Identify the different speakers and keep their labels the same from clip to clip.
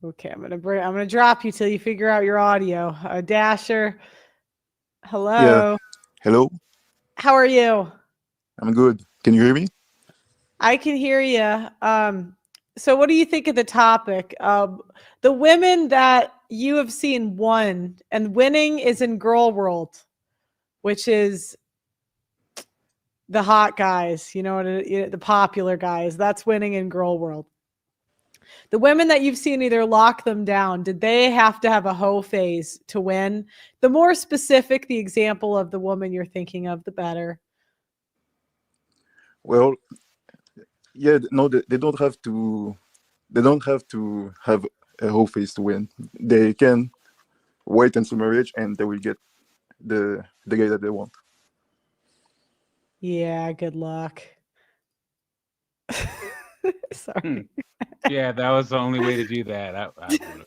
Speaker 1: Okay, I'm gonna drop you till you figure out your audio. Dasher,
Speaker 2: Yeah.
Speaker 1: hello.
Speaker 2: Hello.
Speaker 1: How are you?
Speaker 2: I'm good. Can you hear me?
Speaker 1: I can hear you. So what do you think of the topic? The women that you have seen won, and winning is in girl world, which is the hot guys. You know what? The popular guys. That's winning in girl world. The women that you've seen either lock them down, did they have to have a hoe phase to win? The more specific the example of the woman you're thinking of, the better.
Speaker 2: Well, yeah. No, they don't have to. They don't have to have a whole face to win. They can wait until marriage, and they will get the guy that they want.
Speaker 1: Yeah, good luck.
Speaker 3: Hmm.
Speaker 1: Sorry.
Speaker 3: Yeah, that was the only way to do that. I would have.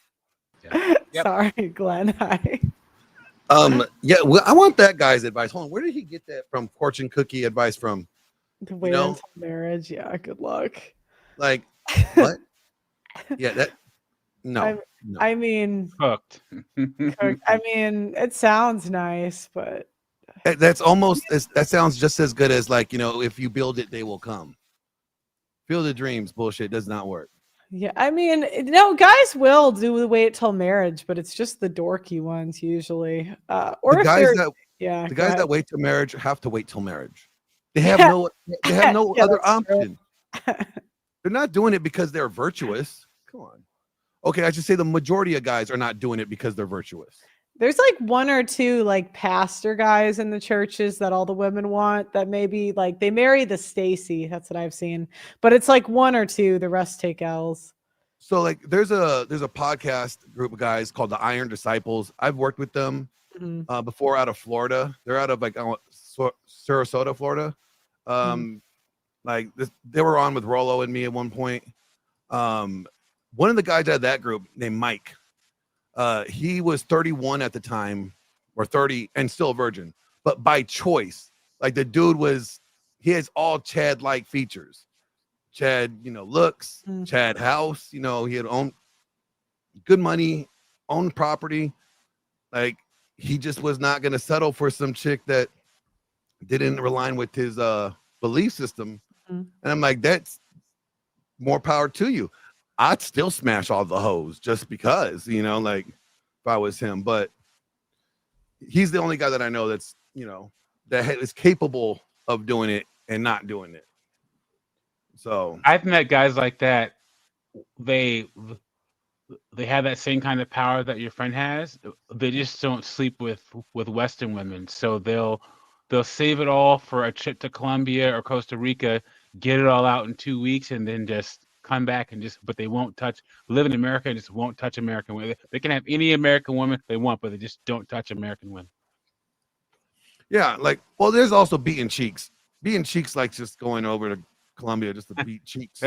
Speaker 3: Yeah. Yep.
Speaker 1: Sorry, Glenn. Hi.
Speaker 4: Yeah, well, I want that guy's advice. Hold on, where did he get that from? Fortune cookie advice from?
Speaker 1: To
Speaker 4: You
Speaker 1: wait
Speaker 4: know,
Speaker 1: until marriage. Yeah, good luck.
Speaker 4: like what? Yeah, that
Speaker 1: I
Speaker 4: no, no.
Speaker 1: I mean,
Speaker 3: Cooked.
Speaker 1: I mean, it sounds nice, but
Speaker 4: That's almost that sounds just as good as like if you build it, they will come. Field of dreams bullshit does not work.
Speaker 1: yeah, I mean, no, guys will do the wait till marriage, but it's just the dorky ones usually.
Speaker 4: The
Speaker 1: Or if
Speaker 4: guys
Speaker 1: they're,
Speaker 4: that
Speaker 1: yeah,
Speaker 4: the
Speaker 1: go
Speaker 4: guys
Speaker 1: ahead.
Speaker 4: that wait till marriage have to wait till marriage. They have
Speaker 1: Yeah,
Speaker 4: no they have no
Speaker 1: yeah,
Speaker 4: other
Speaker 1: that's true.
Speaker 4: option. They're not doing it because they're virtuous. Come on. Okay, I should say the majority of guys are not doing it because they're virtuous.
Speaker 1: There's like one or two like pastor guys in the churches that all the women want that maybe like they marry the Stacy. That's what I've seen. But it's like one or two, the rest take L's.
Speaker 4: So like there's a podcast group of guys called the Iron Disciples. I've worked with them
Speaker 1: Mhm,
Speaker 4: before out of Florida. They're out of like Sarasota, Florida.
Speaker 1: mhm,
Speaker 4: Like this, they were on with Rollo and me at one point. One of the guys out of that group named Mike. He was 31 at the time, or 30, and still a virgin, but by choice. Like the dude he has all Chad-like features. Chad, looks,
Speaker 1: mhm.
Speaker 4: Chad house, he had owned good money, owned property. Like he just was not going to settle for some chick that didn't align with his belief system.
Speaker 1: Mhm.
Speaker 4: And I'm like, that's more power to you. I'd still smash all the hoes just because, like if I was him. But he's the only guy that I know that's, that is capable of doing it and not doing it. So
Speaker 3: I've met guys like that. They they have that same kind of power that your friend has. They just don't sleep with Western women, so they'll save it all for a trip to Colombia or Costa Rica, get it all out in 2 weeks, and then just come back and but they won't touch. Live in America and just won't touch American women. They can have any American woman they want, but they just don't touch American women.
Speaker 4: yeah, like, well, there's also beating cheeks. Beating cheeks like just going over to Colombia just to beat cheeks.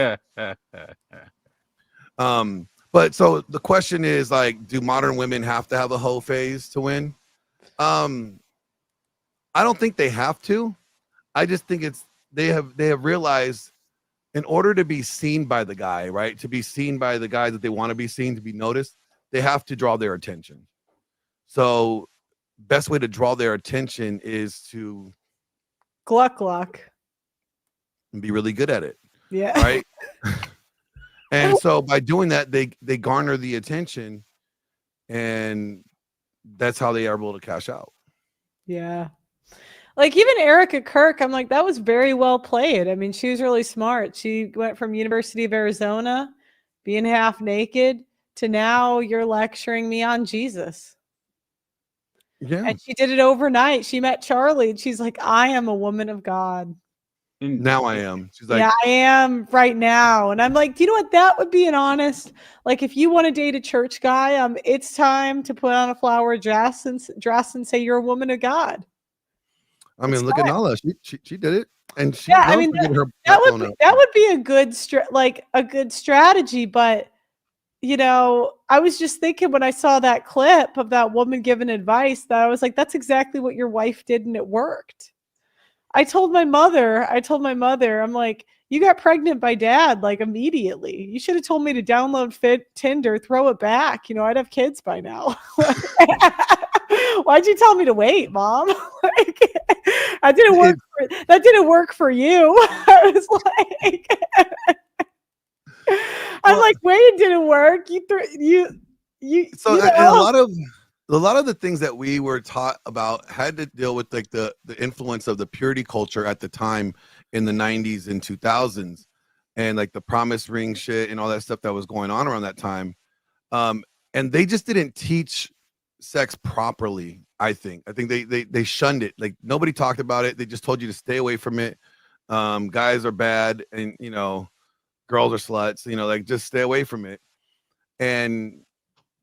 Speaker 4: But so the question is like, do modern women have to have a hoe phase to win? I don't think they have to. I just think they have realized in order to be seen by the guy, right? To be seen by the guy that they want to be seen, to be noticed, they have to draw their attention. So best way to draw their attention is to
Speaker 1: Gluck gluck.
Speaker 4: be really good at it.
Speaker 1: Yeah.
Speaker 4: Right. And so by doing that, they garner the attention, and that's how they are able to cash out.
Speaker 1: Yeah. Like even Erica Kirk, I'm like, that was very well played. I mean, she was really smart. She went from University of Arizona, being half naked, to now you're lecturing me on Jesus.
Speaker 4: Yeah.
Speaker 1: And she did it overnight. She met Charlie and she's like, I am a woman of God.
Speaker 4: Now I am. She's like,
Speaker 1: Yeah, I am right now. And I'm like, do you know what? That would be an honest, like if you want to date a church guy, it's time to put on a flower dress and say you're a woman of God.
Speaker 4: I mean,
Speaker 1: It's
Speaker 4: look at
Speaker 1: time.
Speaker 4: Nala. She did it, and she's
Speaker 1: Yeah, I
Speaker 4: known
Speaker 1: mean
Speaker 4: for getting her
Speaker 1: that
Speaker 4: butt blown
Speaker 1: would
Speaker 4: up.
Speaker 1: that would be a good a good strategy, but I was just thinking when I saw that clip of that woman giving advice that I was like, that's exactly what your wife did and it worked. I told my mother, I'm like, you got pregnant by dad like immediately. You should have told me to download Tinder, throw it back. You know, I'd have kids by now. Why'd you tell me to wait, Mom? Like, that didn't work. That didn't work for you. I was like, I'm like, wait, it didn't work.
Speaker 4: So
Speaker 1: you
Speaker 4: and
Speaker 1: know?
Speaker 4: a lot of the things that we were taught about had to deal with like the influence of the purity culture at the time in the 90s and 2000s, and like the promise ring shit and all that stuff that was going on around that time. And they just didn't teach sex properly. I think they shunned it. Like nobody talked about it. They just told you to stay away from it. Guys are bad, and you know, girls are sluts. You know, like just stay away from it. And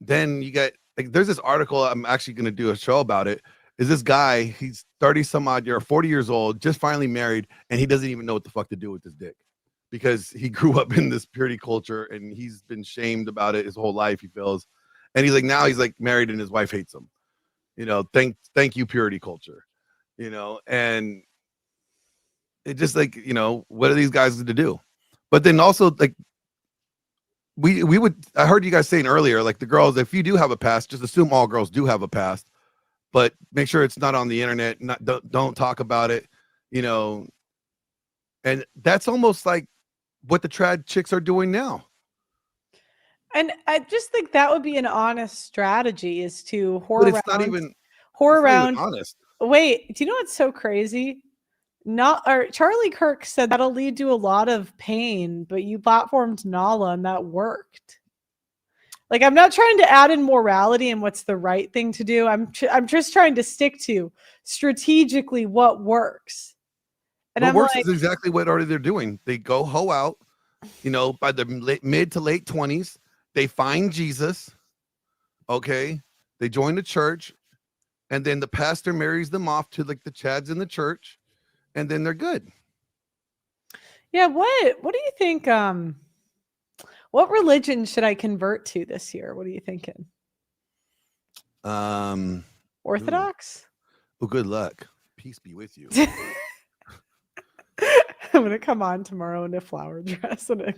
Speaker 4: then you get like, there's this article, I'm actually going to do a show about it. Is this guy, he's 30 some odd year, 40 years old, just finally married, and he doesn't even know what the fuck to do with his dick because he grew up in this purity culture and he's been shamed about it his whole life, he feels. And he's like, now he's like married and his wife hates him. You know, thank you, purity culture. You know, and it just like, you know, what are these guys to do? But then also like, we would, I heard you guys saying earlier, like the girls, if you do have a past, just assume all girls do have a past, but make sure it's not on the internet. Don't talk about it, you know. And that's almost like what the trad chicks are doing now.
Speaker 1: And I just think that would be an honest strategy, is to
Speaker 4: But it's not even honest.
Speaker 1: Wait, do you know what's so crazy? Charlie Kirk said that'll lead to a lot of pain, but you platformed Nala and that worked. Like, I'm not trying to add in morality and what's the right thing to do. I'm just trying to stick to strategically what works. And
Speaker 4: What
Speaker 1: I'm
Speaker 4: works
Speaker 1: like,
Speaker 4: is exactly what already they're doing. They go hoe out, you know, by the mid to late 20s. They find Jesus. Okay. They join the church, and then the pastor marries them off to like the chads in the church, and then they're good.
Speaker 1: yeah, what do you think? What religion should I convert to this year? What are you thinking? Orthodox?
Speaker 4: Well, good luck. Peace be with you.
Speaker 1: I'm gonna come on tomorrow in a flower dress and a